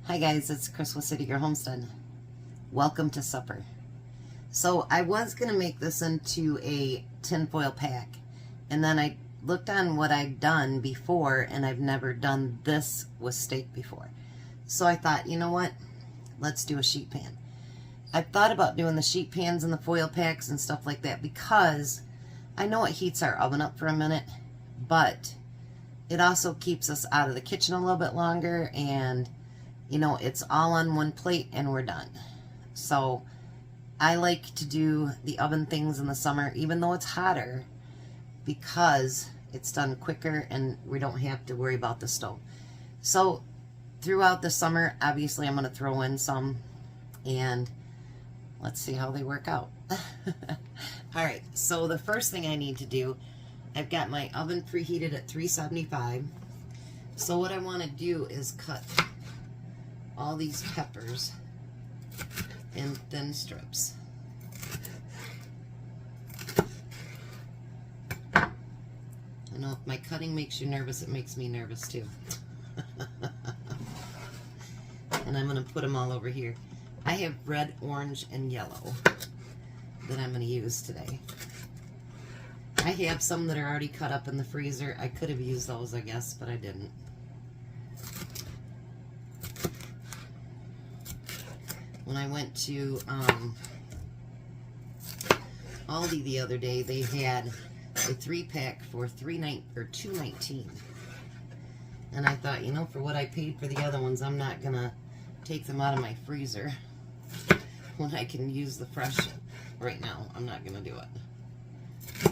Hi guys, it's Chris with City Your Homestead. Welcome to supper. So I was going to make this into a tinfoil pack, and then I looked on what I'd done before, and I've never done this with steak before. So I thought, you know what, let's do a sheet pan. I've thought about doing the sheet pans and the foil packs and stuff like that because I know it heats our oven up for a minute, but it also keeps us out of the kitchen a little bit longer, and you know, it's all on one plate and we're done. So I like to do the oven things in the summer, even though it's hotter, because it's done quicker and we don't have to worry about the stove. So throughout the summer, obviously I'm going to throw in some, and let's see how they work out. Alright, so the first thing I need to do, I've got my oven preheated at 375. So what I want to do is cut all these peppers in thin strips. I know if my cutting makes you nervous, it makes me nervous too. And I'm going to put them all over here. I have red, orange, and yellow that I'm going to use today. I have some that are already cut up in the freezer. I could have used those, I guess, but I didn't. When I went to Aldi the other day, they had a 3-pack for $2.19, and I thought, you know, for what I paid for the other ones, I'm not gonna take them out of my freezer when I can use the fresh right now. I'm not gonna do it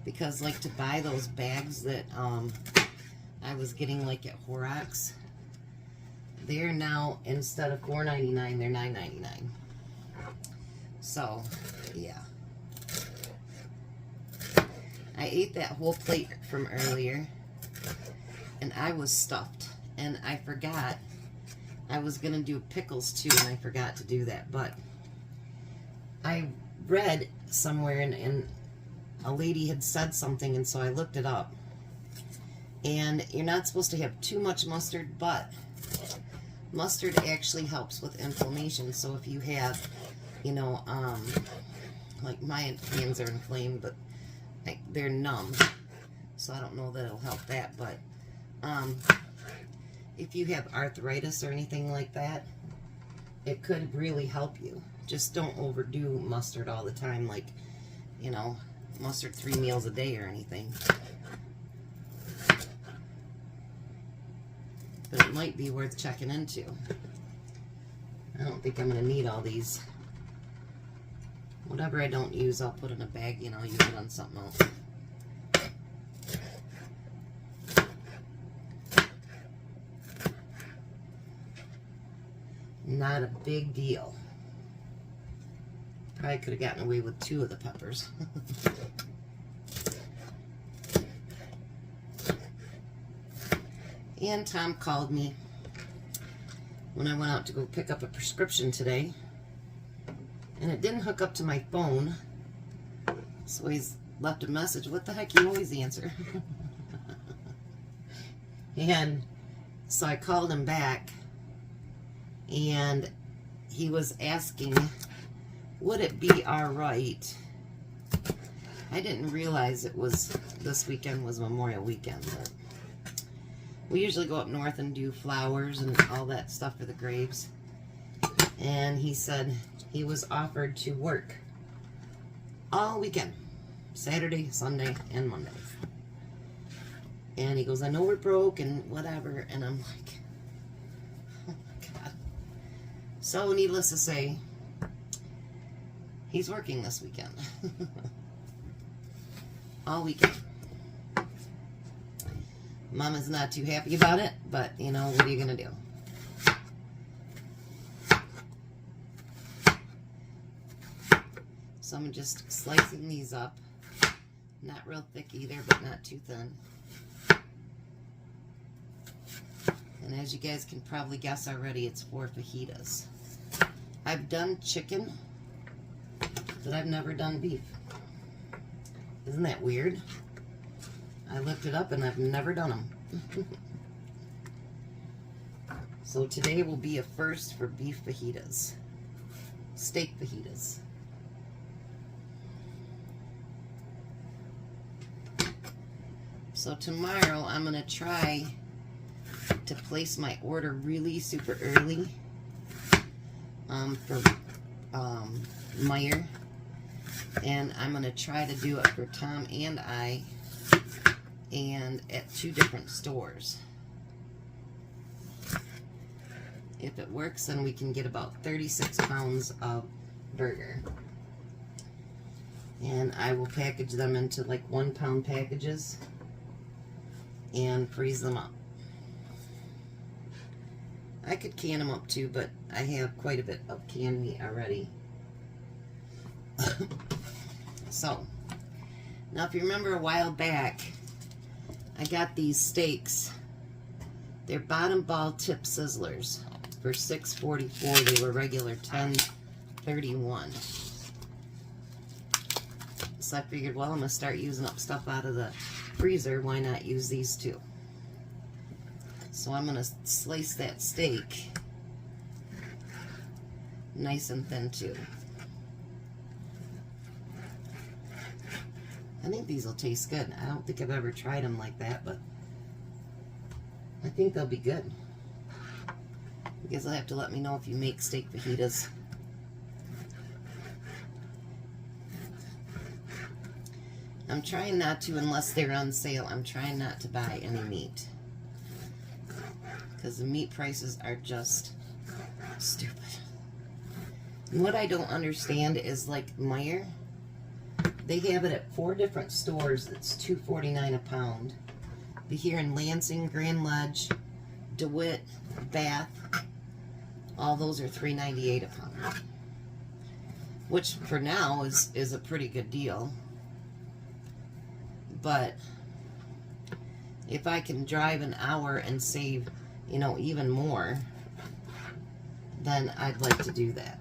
because, like, to buy those bags that I was getting like at Horrocks, they're now, instead of $4.99, they're $9.99. So, yeah. I ate that whole plate from earlier, and I was stuffed. And I forgot, I was going to do pickles too, and I forgot to do that. But I read somewhere, and a lady had said something, and so I looked it up. And you're not supposed to have too much mustard, but mustard actually helps with inflammation. So if you have, you know, like my hands are inflamed, but they're numb, so I don't know that it'll help that. But if you have arthritis or anything like that, it could really help you. Just don't overdo mustard all the time, like, you know, mustard 3 meals a day or anything. But it might be worth checking into. I don't think I'm going to need all these. Whatever I don't use, I'll put in a bag, and I'll use it on something else. Not a big deal. Probably could have gotten away with 2 of the peppers. And Tom called me when I went out to go pick up a prescription today, and it didn't hook up to my phone, so he's left a message. What the heck, you always answer. And so I called him back, and he was asking, would it be alright? I didn't realize it was, this weekend was Memorial Weekend, but we usually go up north and do flowers and all that stuff for the graves. And he said he was offered to work all weekend, Saturday, Sunday, and Monday. And he goes, I know we're broke and whatever. And I'm like, oh my God. So needless to say, he's working this weekend. All weekend. Mama's not too happy about it, but, you know, what are you going to do? So I'm just slicing these up. Not real thick either, but not too thin. And as you guys can probably guess already, it's for fajitas. I've done chicken, but I've never done beef. Isn't that weird? I looked it up and I've never done them. So today will be a first for beef fajitas. Steak fajitas. So tomorrow I'm going to try to place my order really super early for Meyer. And I'm going to try to do it for Tom and I, and at 2 different stores. If it works, then we can get about 36 pounds of burger. And I will package them into like 1 pound packages and freeze them up. I could can them up too, but I have quite a bit of canned meat already. So, now if you remember a while back, I got these steaks. They're bottom ball tip sizzlers for $6.44. They were regular $10.31. So I figured, well, I'm going to start using up stuff out of the freezer. Why not use these too? So I'm going to slice that steak nice and thin too. I think these will taste good. I don't think I've ever tried them like that, but I think they'll be good. I guess you'll have to let me know if you make steak fajitas. I'm trying not to, unless they're on sale, I'm trying not to buy any meat. Because the meat prices are just stupid. And what I don't understand is, like Meyer, they have it at 4 different stores. It's $2.49 a pound. But here in Lansing, Grand Ledge, DeWitt, Bath, all those are $3.98 a pound. Which for now is a pretty good deal. But if I can drive an hour and save, you know, even more, then I'd like to do that.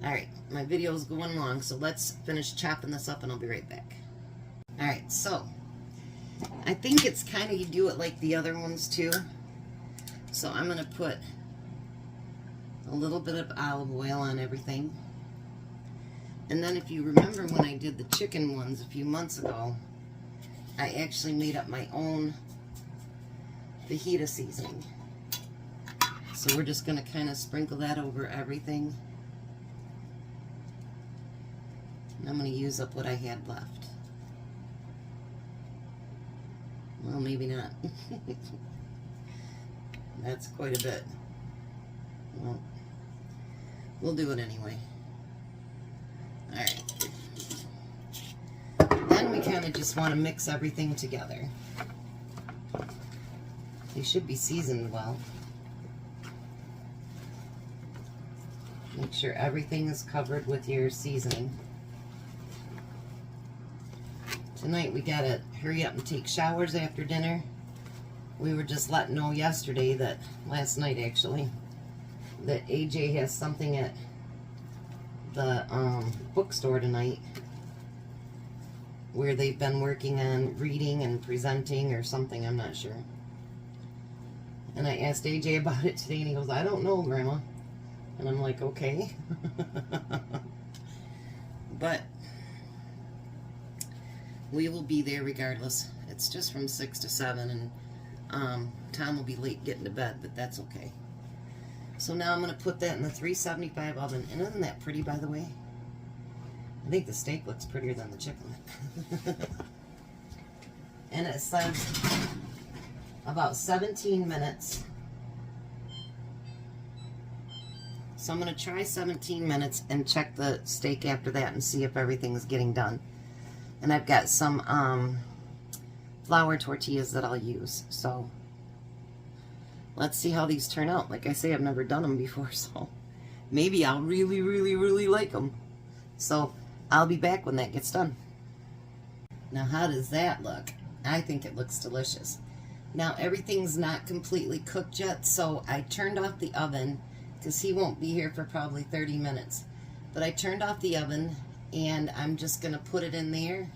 Alright, my video is going long, so let's finish chopping this up and I'll be right back. Alright, so I think it's kind of, you do it like the other ones too. So I'm going to put a little bit of olive oil on everything. And then if you remember when I did the chicken ones a few months ago, I actually made up my own fajita seasoning. So we're just going to kind of sprinkle that over everything. And I'm going to use up what I had left. Well, maybe not. That's quite a bit. Well, we'll do it anyway. Alright. Then we kind of just want to mix everything together. They should be seasoned well. Make sure everything is covered with your seasoning. Tonight we gotta hurry up and take showers after dinner. We were just letting know yesterday that, last night actually, that AJ has something at the bookstore tonight where they've been working on reading and presenting or something, I'm not sure. And I asked AJ about it today and he goes, I don't know, Grandma. And I'm like, okay. But we will be there regardless. It's just from 6 to 7 and Tom will be late getting to bed, but that's okay. So now I'm going to put that in the 375 oven. And isn't that pretty, by the way? I think the steak looks prettier than the chicken. And it says about 17 minutes. So I'm going to try 17 minutes and check the steak after that and see if everything's getting done. And I've got some flour tortillas that I'll use. So let's see how these turn out. Like I say, I've never done them before, so maybe I'll really, really, really like them. So I'll be back when that gets done. Now, how does that look? I think it looks delicious. Now, everything's not completely cooked yet, so I turned off the oven because he won't be here for probably 30 minutes. But I turned off the oven, and I'm just going to put it in there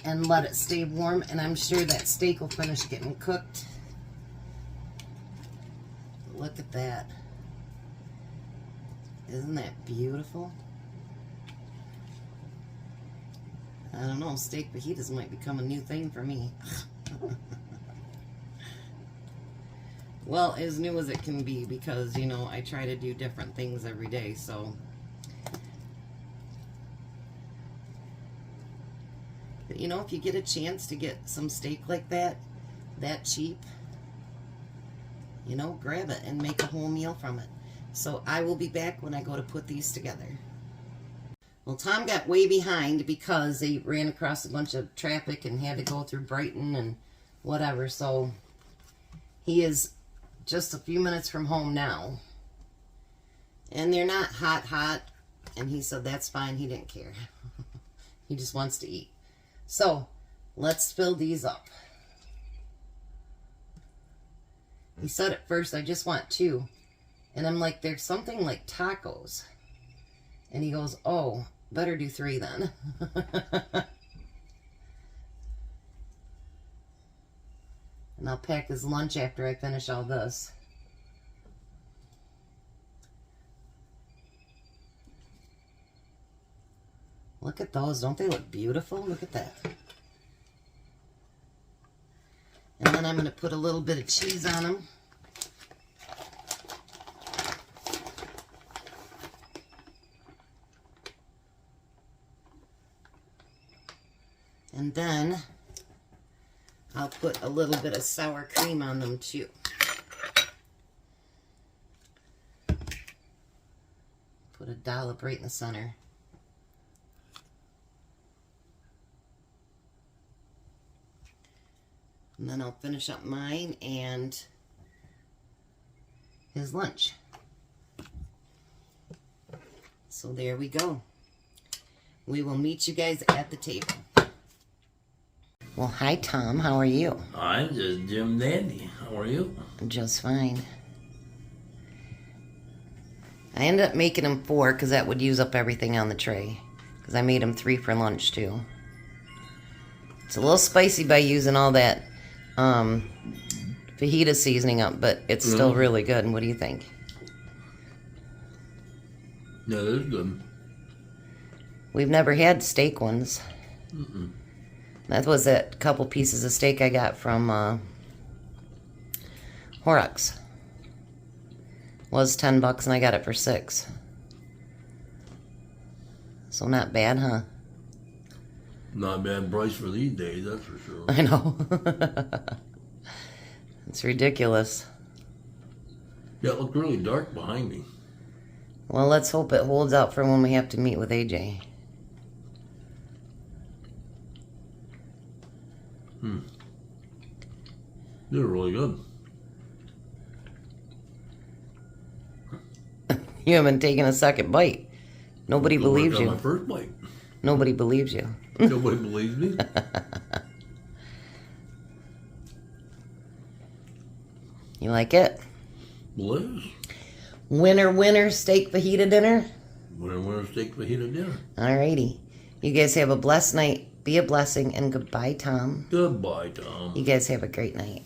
and let it stay warm, and I'm sure that steak will finish getting cooked. Look at that. Isn't that beautiful? I don't know, steak fajitas might become a new thing for me. Well, as new as it can be, because, you know, I try to do different things every day, so. But, you know, if you get a chance to get some steak like that cheap, you know, grab it and make a whole meal from it. So I will be back when I go to put these together. Well, Tom got way behind because they ran across a bunch of traffic and had to go through Brighton and whatever. So he is just a few minutes from home now. And they're not hot. And he said that's fine. He didn't care. He just wants to eat. So let's fill these up. He said at first, I just want 2. And I'm like, there's something like tacos. And he goes, oh, better do 3 then. And I'll pack his lunch after I finish all this. Look at those. Don't they look beautiful? Look at that. And then I'm going to put a little bit of cheese on them. And then I'll put a little bit of sour cream on them too. Put a dollop right in the center. And then I'll finish up mine and his lunch. So there we go. We will meet you guys at the table. Well, hi Tom, how are you? I'm just Jim Dandy. How are you? Just fine. I ended up making them 4 because that would use up everything on the tray. Because I made them 3 for lunch too. It's a little spicy by using all that fajita seasoning up, but it's still really good. And what do you think? Yeah, that's good. We've never had steak ones. Mm-mm. That was that couple pieces of steak I got from Horrocks. Was $10 and I got it for $6. So not bad, huh? Not a bad price for these days, that's for sure. I know. It's ridiculous. Yeah, it looked really dark behind me. Well, let's hope it holds out for when we have to meet with AJ. They're really good. You haven't taken a second bite. Nobody believes you. My first bite. Nobody believes you. Nobody believes me. You like it? Bliss. Winner, steak fajita dinner? Winner, steak fajita dinner. Alrighty. You guys have a blessed night. Be a blessing, and goodbye, Tom. Goodbye, Tom. You guys have a great night.